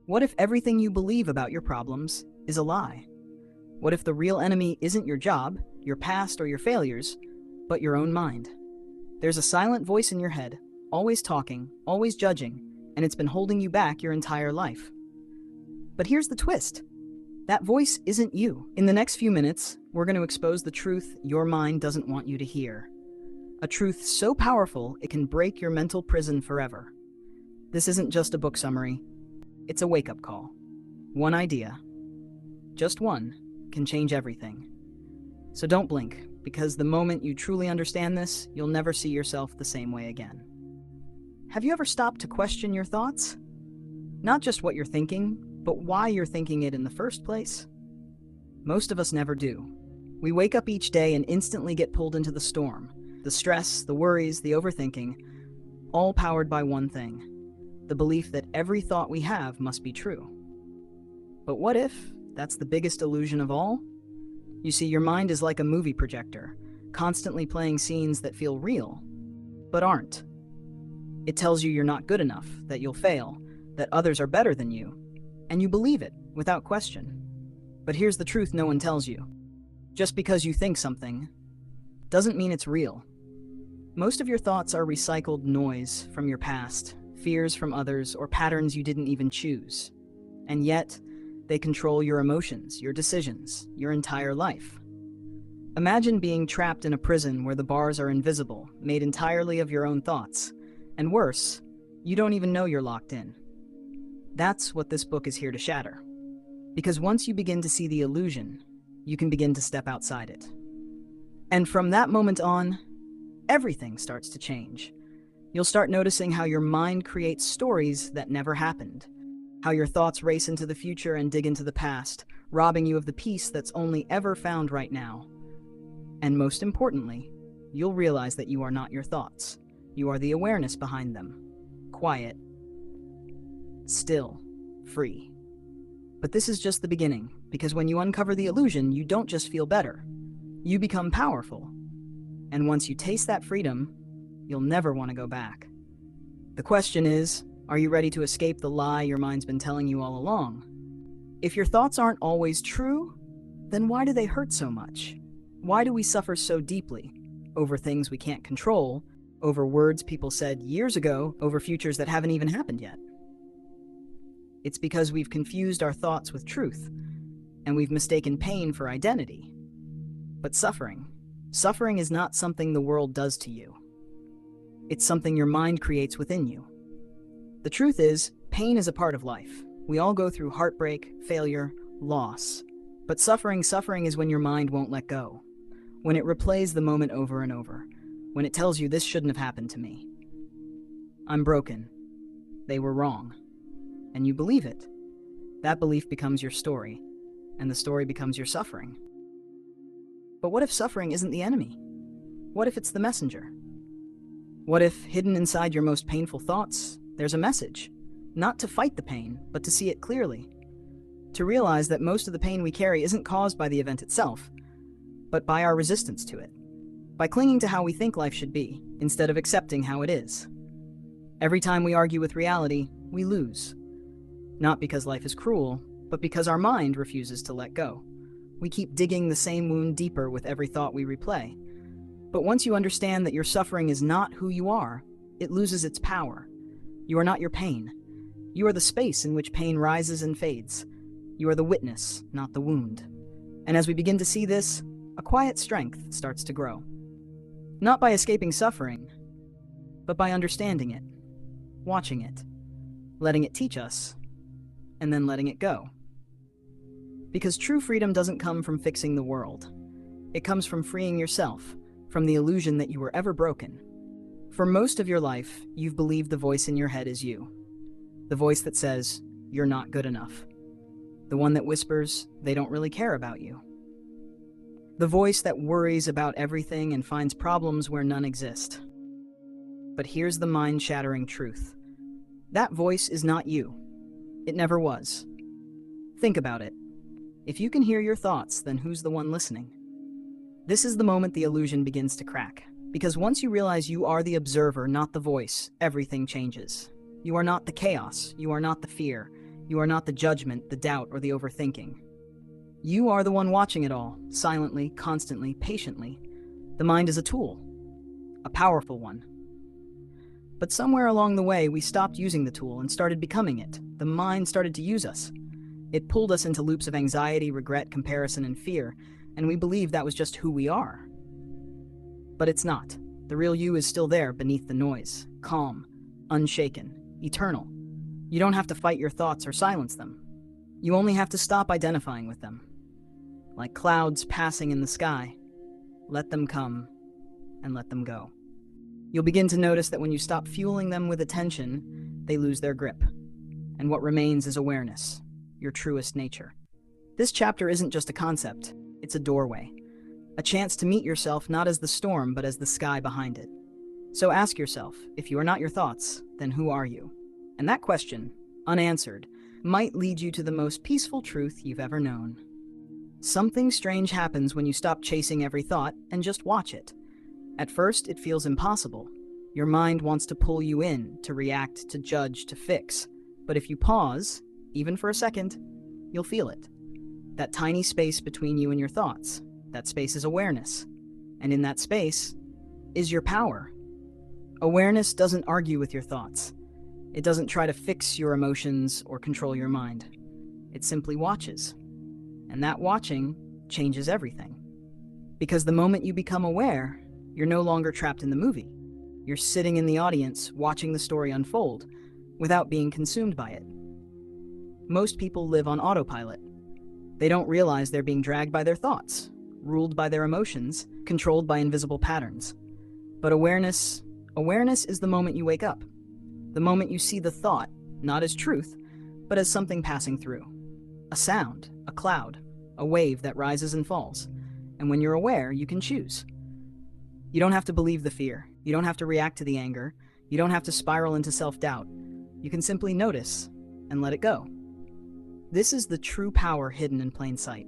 What if everything you believe about your problems is a lie? What if the real enemy isn't your job, your past, or your failures, but your own mind? There's a silent voice in your head, always talking, always judging, and it's been holding you back your entire life. But here's the twist. That voice isn't you. In the next few minutes, we're going to expose the truth your mind doesn't want you to hear. A truth so powerful it can break your mental prison forever. This isn't just a book summary. It's a wake-up call. One idea, just one, can change everything. So don't blink, because the moment you truly understand this, you'll never see yourself the same way again. Have you ever stopped to question your thoughts? Not just what you're thinking, but why you're thinking it in the first place? Most of us never do. We wake up each day and instantly get pulled into the storm. The stress, the worries, the overthinking, all powered by one thing: the belief that every thought we have must be true. But what if that's the biggest illusion of all? You see, your mind is like a movie projector, constantly playing scenes that feel real, but aren't. It tells you you're not good enough, that you'll fail, that others are better than you, and you believe it without question. But here's the truth no one tells you. Just because you think something doesn't mean it's real. Most of your thoughts are recycled noise from your past, fears from others, or patterns you didn't even choose. And yet, they control your emotions, your decisions, your entire life. Imagine being trapped in a prison where the bars are invisible, made entirely of your own thoughts. And worse, you don't even know you're locked in. That's what this book is here to shatter. Because once you begin to see the illusion, you can begin to step outside it. And from that moment on, everything starts to change. You'll start noticing how your mind creates stories that never happened, how your thoughts race into the future and dig into the past, robbing you of the peace that's only ever found right now. And most importantly, you'll realize that you are not your thoughts. You are the awareness behind them. Quiet, still, free. But this is just the beginning, because when you uncover the illusion, you don't just feel better. You become powerful. And once you taste that freedom, you'll never want to go back. The question is, are you ready to escape the lie your mind's been telling you all along? If your thoughts aren't always true, then why do they hurt so much? Why do we suffer so deeply? Over things we can't control, over words people said years ago, over futures that haven't even happened yet. It's because we've confused our thoughts with truth, and we've mistaken pain for identity. But suffering is not something the world does to you. It's something your mind creates within you. The truth is, pain is a part of life. We all go through heartbreak, failure, loss. But suffering is when your mind won't let go. When it replays the moment over and over. When it tells you this shouldn't have happened to me. I'm broken. They were wrong. And you believe it. That belief becomes your story, and the story becomes your suffering. But what if suffering isn't the enemy? What if it's the messenger? What if, hidden inside your most painful thoughts, there's a message? Not to fight the pain, but to see it clearly. To realize that most of the pain we carry isn't caused by the event itself, but by our resistance to it. By clinging to how we think life should be, instead of accepting how it is. Every time we argue with reality, we lose. Not because life is cruel, but because our mind refuses to let go. We keep digging the same wound deeper with every thought we replay. But once you understand that your suffering is not who you are, it loses its power. You are not your pain. You are the space in which pain rises and fades. You are the witness, not the wound. And as we begin to see this, a quiet strength starts to grow. Not by escaping suffering, but by understanding it, watching it, letting it teach us, and then letting it go. Because true freedom doesn't come from fixing the world. It comes from freeing yourself from the illusion that you were ever broken. For most of your life, you've believed the voice in your head is you. The voice that says, you're not good enough. The one that whispers, they don't really care about you. The voice that worries about everything and finds problems where none exist. But here's the mind-shattering truth. That voice is not you. It never was. Think about it. If you can hear your thoughts, then who's the one listening? This is the moment the illusion begins to crack. Because once you realize you are the observer, not the voice, everything changes. You are not the chaos. You are not the fear. You are not the judgment, the doubt, or the overthinking. You are the one watching it all, silently, constantly, patiently. The mind is a tool, a powerful one. But somewhere along the way, we stopped using the tool and started becoming it. The mind started to use us. It pulled us into loops of anxiety, regret, comparison, and fear, and we believed that was just who we are. But it's not. The real you is still there beneath the noise, calm, unshaken, eternal. You don't have to fight your thoughts or silence them. You only have to stop identifying with them. Like clouds passing in the sky, let them come and let them go. You'll begin to notice that when you stop fueling them with attention, they lose their grip. And what remains is awareness, your truest nature. This chapter isn't just a concept, it's a doorway. A chance to meet yourself not as the storm, but as the sky behind it. So ask yourself, if you are not your thoughts, then who are you? And that question, unanswered, might lead you to the most peaceful truth you've ever known. Something strange happens when you stop chasing every thought and just watch it. At first, it feels impossible. Your mind wants to pull you in, to react, to judge, to fix. But if you pause, even for a second, you'll feel it. That tiny space between you and your thoughts. That space is awareness. And in that space is your power. Awareness doesn't argue with your thoughts. It doesn't try to fix your emotions or control your mind. It simply watches. And that watching changes everything. Because the moment you become aware, you're no longer trapped in the movie. You're sitting in the audience, watching the story unfold, without being consumed by it. Most people live on autopilot. They don't realize they're being dragged by their thoughts, ruled by their emotions, controlled by invisible patterns. But awareness is the moment you wake up. The moment you see the thought, not as truth, but as something passing through. A sound, a cloud, a wave that rises and falls. And when you're aware, you can choose. You don't have to believe the fear. You don't have to react to the anger. You don't have to spiral into self-doubt. You can simply notice and let it go. This is the true power hidden in plain sight.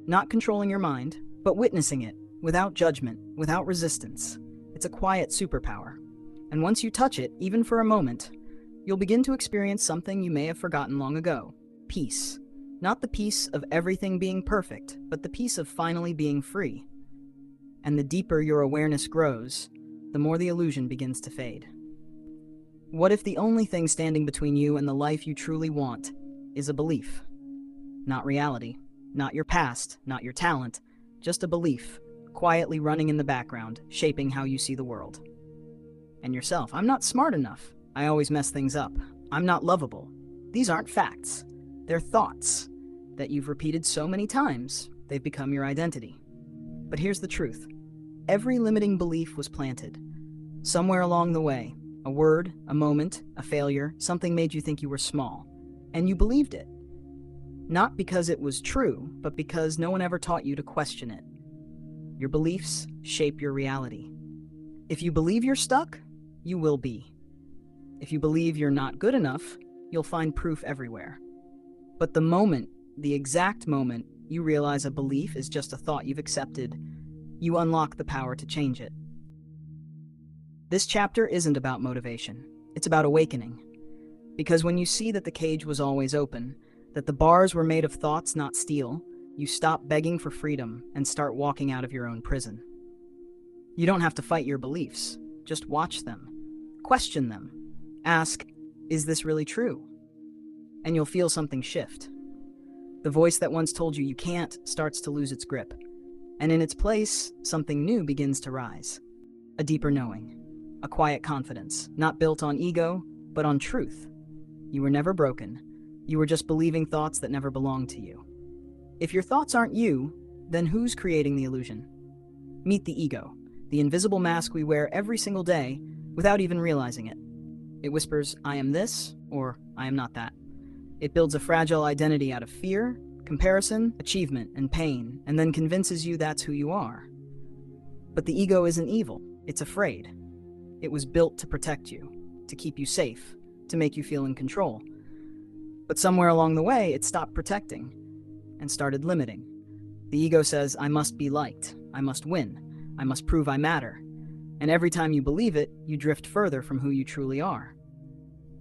Not controlling your mind, but witnessing it, without judgment, without resistance. It's a quiet superpower. And once you touch it, even for a moment, you'll begin to experience something you may have forgotten long ago. Peace. Not the peace of everything being perfect, but the peace of finally being free. And the deeper your awareness grows, the more the illusion begins to fade. What if the only thing standing between you and the life you truly want is a belief? Not reality, not your past, not your talent, just a belief, quietly running in the background, shaping how you see the world. And yourself. I'm not smart enough. I always mess things up. I'm not lovable. These aren't facts. They're thoughts that you've repeated so many times, they've become your identity. But here's the truth. Every limiting belief was planted. Somewhere along the way, a word, a moment, a failure, something made you think you were small. And you believed it. Not because it was true, but because no one ever taught you to question it. Your beliefs shape your reality. If you believe you're stuck, you will be. If you believe you're not good enough, you'll find proof everywhere. But the exact moment, you realize a belief is just a thought you've accepted, you unlock the power to change it. This chapter isn't about motivation. It's about awakening. Because when you see that the cage was always open, that the bars were made of thoughts, not steel, you stop begging for freedom and start walking out of your own prison. You don't have to fight your beliefs. Just watch them. Question them. Ask, is this really true? And you'll feel something shift. The voice that once told you you can't starts to lose its grip. And in its place, something new begins to rise. A deeper knowing. A quiet confidence, not built on ego, but on truth. You were never broken. You were just believing thoughts that never belonged to you. If your thoughts aren't you, then who's creating the illusion? Meet the ego, the invisible mask we wear every single day without even realizing it. It whispers, I am this, or I am not that. It builds a fragile identity out of fear, comparison, achievement, and pain, and then convinces you that's who you are. But the ego isn't evil, it's afraid. It was built to protect you, to keep you safe, to make you feel in control. But somewhere along the way, it stopped protecting and started limiting. The ego says, I must be liked, I must win, I must prove I matter. And every time you believe it, you drift further from who you truly are.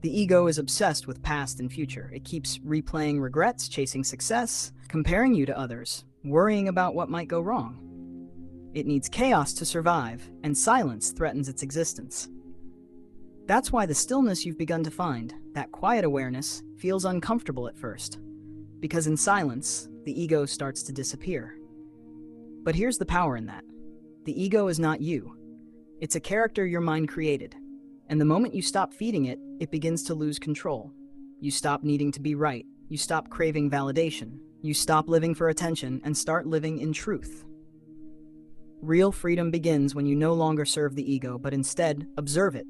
The ego is obsessed with past and future. It keeps replaying regrets, chasing success, comparing you to others, worrying about what might go wrong. It needs chaos to survive, and silence threatens its existence. That's why the stillness you've begun to find, that quiet awareness, feels uncomfortable at first. Because in silence, the ego starts to disappear. But here's the power in that. The ego is not you. It's a character your mind created. And the moment you stop feeding it, it begins to lose control. You stop needing to be right. You stop craving validation. You stop living for attention and start living in truth. Real freedom begins when you no longer serve the ego, but instead observe it.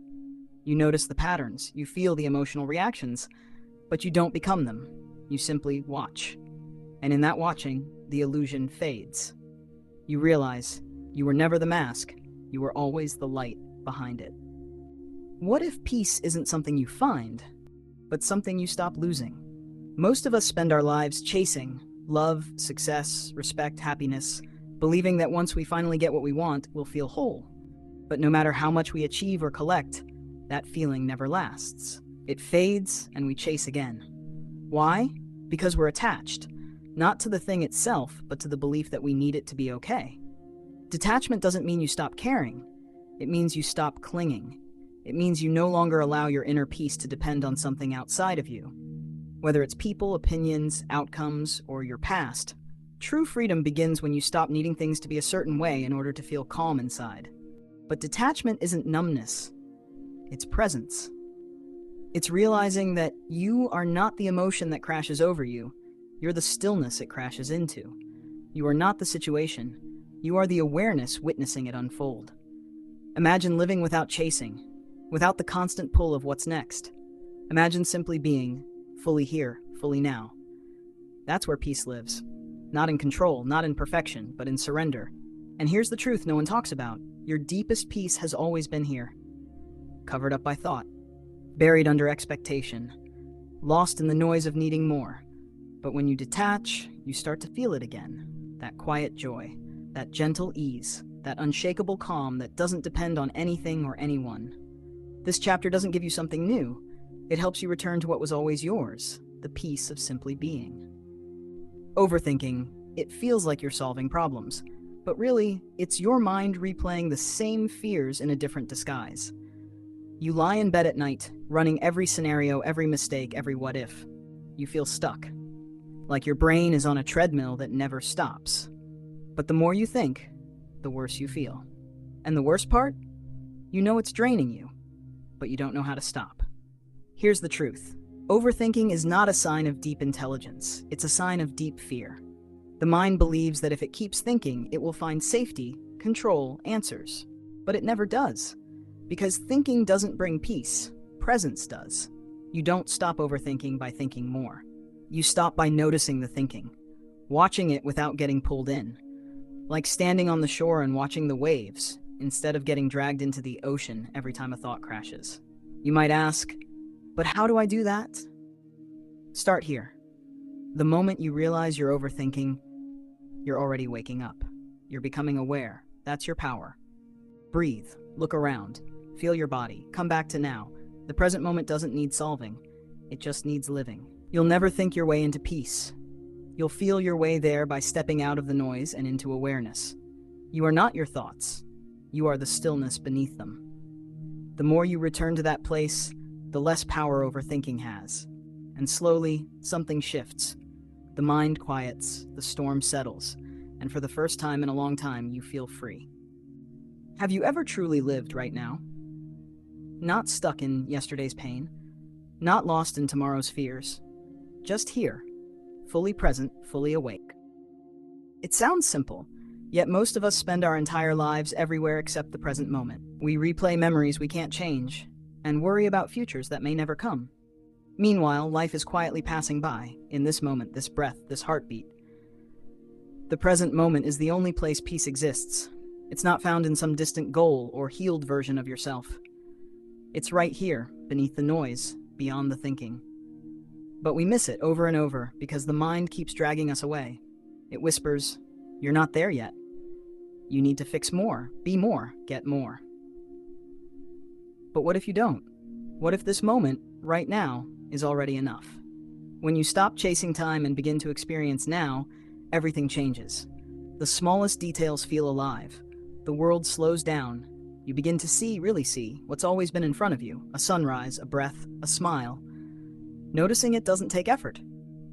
You notice the patterns, you feel the emotional reactions, but you don't become them. You simply watch. And in that watching, the illusion fades. You realize you were never the mask, you were always the light behind it. What if peace isn't something you find, but something you stop losing? Most of us spend our lives chasing love, success, respect, happiness, believing that once we finally get what we want, we'll feel whole. But no matter how much we achieve or collect, that feeling never lasts. It fades and we chase again. Why? Because we're attached, not to the thing itself, but to the belief that we need it to be okay. Detachment doesn't mean you stop caring. It means you stop clinging. It means you no longer allow your inner peace to depend on something outside of you. Whether it's people, opinions, outcomes, or your past, true freedom begins when you stop needing things to be a certain way in order to feel calm inside. But detachment isn't numbness. It's presence. It's realizing that you are not the emotion that crashes over you. You're the stillness it crashes into. You are not the situation. You are the awareness witnessing it unfold. Imagine living without chasing, without the constant pull of what's next. Imagine simply being fully here, fully now. That's where peace lives. Not in control, not in perfection, but in surrender. And here's the truth no one talks about. Your deepest peace has always been here. Covered up by thought, buried under expectation, lost in the noise of needing more. But when you detach, you start to feel it again. That quiet joy, that gentle ease, that unshakable calm that doesn't depend on anything or anyone. This chapter doesn't give you something new. It helps you return to what was always yours, the peace of simply being. Overthinking, it feels like you're solving problems, but really, it's your mind replaying the same fears in a different disguise. You lie in bed at night, running every scenario, every mistake, every what if. You feel stuck, like your brain is on a treadmill that never stops. But the more you think, the worse you feel. And the worst part? You know it's draining you, but you don't know how to stop. Here's the truth. Overthinking is not a sign of deep intelligence. It's a sign of deep fear. The mind believes that if it keeps thinking, it will find safety, control, answers. But it never does. Because thinking doesn't bring peace. Presence does. You don't stop overthinking by thinking more. You stop by noticing the thinking, watching it without getting pulled in. Like standing on the shore and watching the waves, instead of getting dragged into the ocean every time a thought crashes. You might ask, but how do I do that? Start here. The moment you realize you're overthinking, you're already waking up. You're becoming aware. That's your power. Breathe. Look around. Feel your body. Come back to now. The present moment doesn't need solving. It just needs living. You'll never think your way into peace. You'll feel your way there by stepping out of the noise and into awareness. You are not your thoughts. You are the stillness beneath them. The more you return to that place, the less power overthinking has. And slowly, something shifts. The mind quiets, the storm settles, and for the first time in a long time, you feel free. Have you ever truly lived right now? Not stuck in yesterday's pain, not lost in tomorrow's fears, just here, fully present, fully awake. It sounds simple, yet most of us spend our entire lives everywhere except the present moment. We replay memories we can't change, and worry about futures that may never come. Meanwhile, life is quietly passing by, in this moment, this breath, this heartbeat. The present moment is the only place peace exists. It's not found in some distant goal or healed version of yourself. It's right here, beneath the noise, beyond the thinking. But we miss it over and over because the mind keeps dragging us away. It whispers, "You're not there yet. You need to fix more, be more, get more." But what if you don't? What if this moment, right now is already enough. When you stop chasing time and begin to experience now, everything changes. The smallest details feel alive. The world slows down. You begin to see, really see, what's always been in front of you: a sunrise, a breath, a smile. Noticing it doesn't take effort.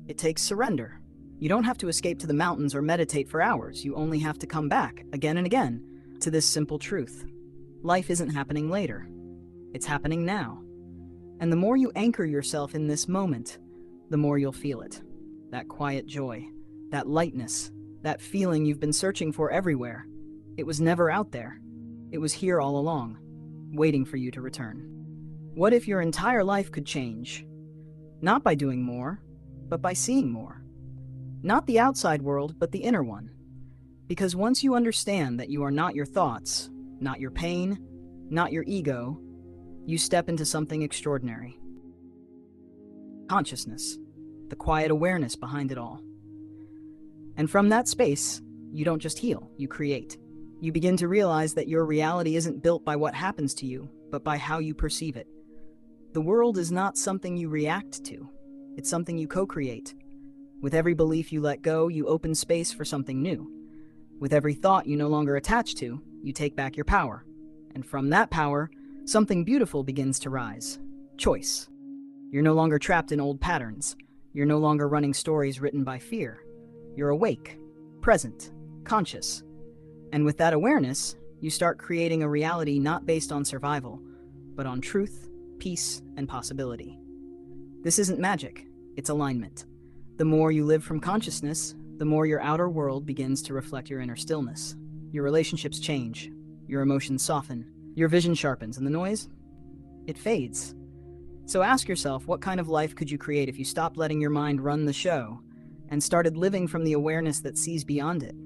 It takes surrender. You don't have to escape to the mountains or meditate for hours. You only have to come back, again and again, to this simple truth. Life isn't happening later. It's happening now. And the more you anchor yourself in this moment, the more you'll feel it. That quiet joy, that lightness, that feeling you've been searching for everywhere. It was never out there. It was here all along, waiting for you to return. What if your entire life could change? Not by doing more, but by seeing more. Not the outside world, but the inner one. Because once you understand that you are not your thoughts, not your pain, not your ego, you step into something extraordinary. Consciousness, the quiet awareness behind it all. And from that space, you don't just heal, you create. You begin to realize that your reality isn't built by what happens to you, but by how you perceive it. The world is not something you react to. It's something you co-create. With every belief you let go, you open space for something new. With every thought you no longer attach to, you take back your power. And from that power, something beautiful begins to rise. Choice. You're no longer trapped in old patterns. You're no longer running stories written by fear. You're awake, present, conscious. And with that awareness, you start creating a reality not based on survival, but on truth, peace, and possibility. This isn't magic, it's alignment. The more you live from consciousness, the more your outer world begins to reflect your inner stillness. Your relationships change, your emotions soften, your vision sharpens, and the noise, it fades. So ask yourself, what kind of life could you create if you stopped letting your mind run the show and started living from the awareness that sees beyond it?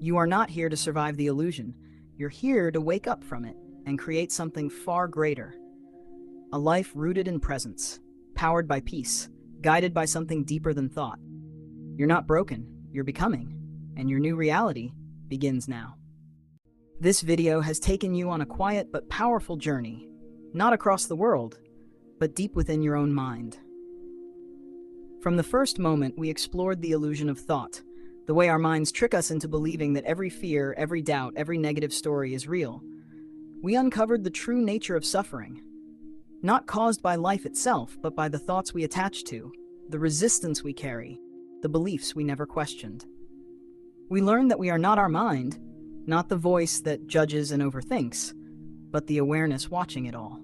You are not here to survive the illusion. You're here to wake up from it and create something far greater. A life rooted in presence, powered by peace, guided by something deeper than thought. You're not broken, you're becoming, and your new reality begins now. This video has taken you on a quiet but powerful journey, not across the world, but deep within your own mind. From the first moment, we explored the illusion of thought, the way our minds trick us into believing that every fear, every doubt, every negative story is real. We uncovered the true nature of suffering, not caused by life itself, but by the thoughts we attach to, the resistance we carry, the beliefs we never questioned. We learned that we are not our mind, not the voice that judges and overthinks, but the awareness watching it all.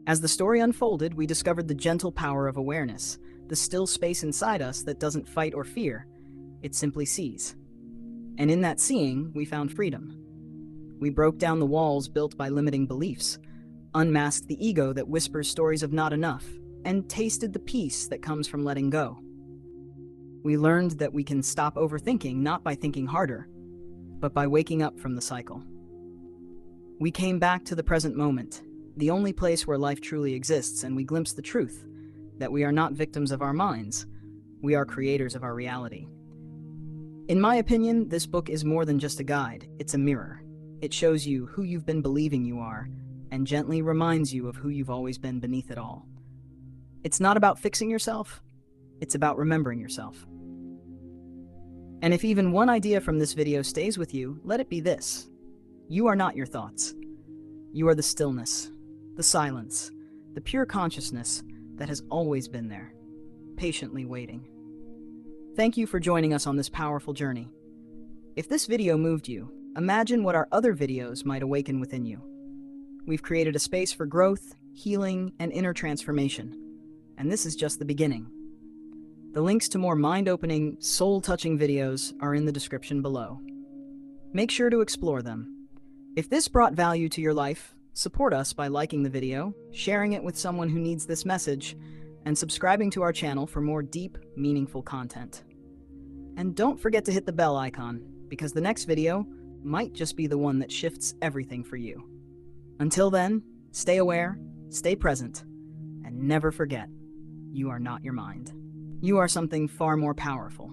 As the story unfolded, we discovered the gentle power of awareness, the still space inside us that doesn't fight or fear, it simply sees. And in that seeing, we found freedom. We broke down the walls built by limiting beliefs, unmasked the ego that whispers stories of not enough, and tasted the peace that comes from letting go. We learned that we can stop overthinking not by thinking harder, but by waking up from the cycle. We came back to the present moment, the only place where life truly exists, and we glimpsed the truth, that we are not victims of our minds, we are creators of our reality. In my opinion, this book is more than just a guide, it's a mirror. It shows you who you've been believing you are, and gently reminds you of who you've always been beneath it all. It's not about fixing yourself, it's about remembering yourself. And if even one idea from this video stays with you, let it be this. You are not your thoughts. You are the stillness, the silence, the pure consciousness that has always been there, patiently waiting. Thank you for joining us on this powerful journey. If this video moved you, imagine what our other videos might awaken within you. We've created a space for growth, healing, and inner transformation. And this is just the beginning. The links to more mind-opening, soul-touching videos are in the description below. Make sure to explore them. If this brought value to your life, support us by liking the video, sharing it with someone who needs this message, and subscribing to our channel for more deep, meaningful content. And don't forget to hit the bell icon, because the next video might just be the one that shifts everything for you. Until then, stay aware, stay present, and never forget, you are not your mind. You are something far more powerful.